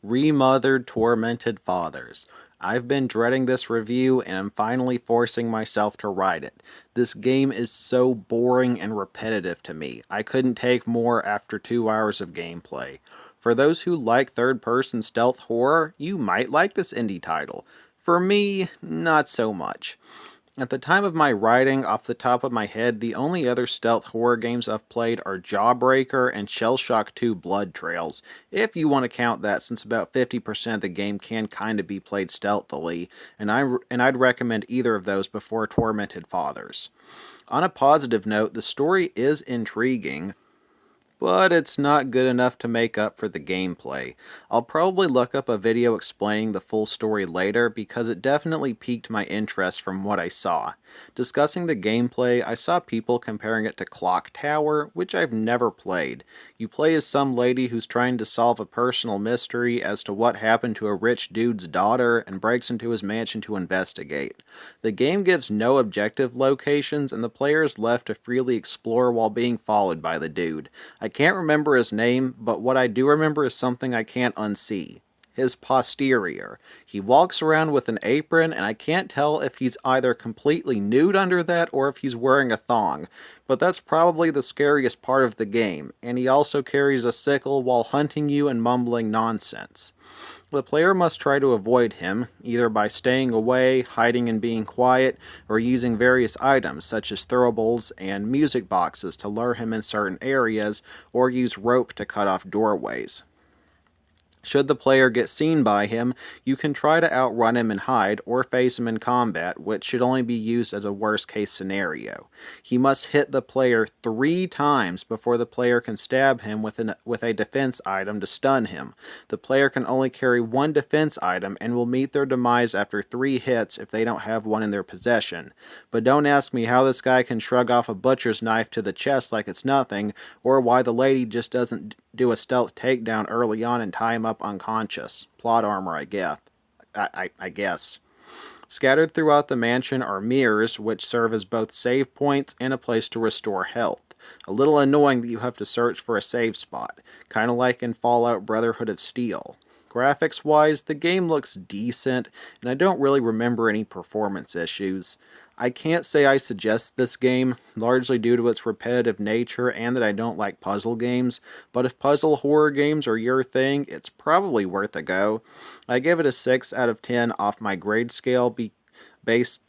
Remothered Tormented Fathers. I've been dreading this review and I'm finally forcing myself to write it. This game is so boring and repetitive to me. I couldn't take more after 2 hours of gameplay. For those who like third-person stealth horror, you might like this indie title. For me, not so much. At the time of my writing, off the top of my head, the only other stealth horror games I've played are Jawbreaker and Shell Shock 2 Blood Trails, if you want to count that, since about 50% of the game can kind of be played stealthily, and I'd recommend either of those before Tormented Fathers. On a positive note, the story is intriguing, but it's not good enough to make up for the gameplay. I'll probably look up a video explaining the full story later because it definitely piqued my interest from what I saw. Discussing the gameplay, I saw people comparing it to Clock Tower, which I've never played. You play as some lady who's trying to solve a personal mystery as to what happened to a rich dude's daughter and breaks into his mansion to investigate. The game gives no objective locations and the player is left to freely explore while being followed by the dude. I can't remember his name, but what I do remember is something I can't unsee. His posterior. He walks around with an apron, and I can't tell if he's either completely nude under that or if he's wearing a thong, but that's probably the scariest part of the game, and he also carries a sickle while hunting you and mumbling nonsense. The player must try to avoid him, either by staying away, hiding and being quiet, or using various items such as throwables and music boxes to lure him in certain areas, or use rope to cut off doorways. Should the player get seen by him, you can try to outrun him and hide, or face him in combat, which should only be used as a worst-case scenario. He must hit the player 3 times before the player can stab him with a defense item to stun him. The player can only carry 1 defense item and will meet their demise after 3 hits if they don't have one in their possession. But don't ask me how this guy can shrug off a butcher's knife to the chest like it's nothing, or why the lady just doesn't do a stealth takedown early on and tie him up unconscious. Plot armor, I guess. Scattered throughout the mansion are mirrors, which serve as both save points and a place to restore health. A little annoying that you have to search for a save spot, kind of like in Fallout Brotherhood of Steel. Graphics-wise, the game looks decent, and I don't really remember any performance issues. I can't say I suggest this game, largely due to its repetitive nature and that I don't like puzzle games, but if puzzle horror games are your thing, it's probably worth a go. I give it a 6 out of 10 off my grade scale based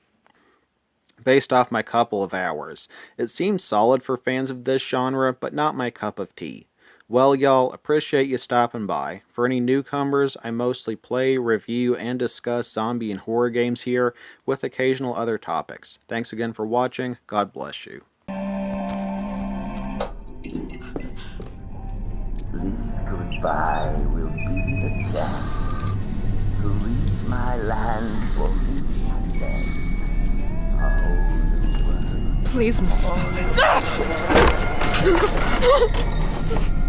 off my couple of hours. It seems solid for fans of this genre, but not my cup of tea. Well, y'all, appreciate you stopping by. For any newcomers, I mostly play, review, and discuss zombie and horror games here, with occasional other topics. Thanks again for watching. God bless you. This goodbye will be the chance to reach my land for each day. A whole new world. Please, Mrs. Felton.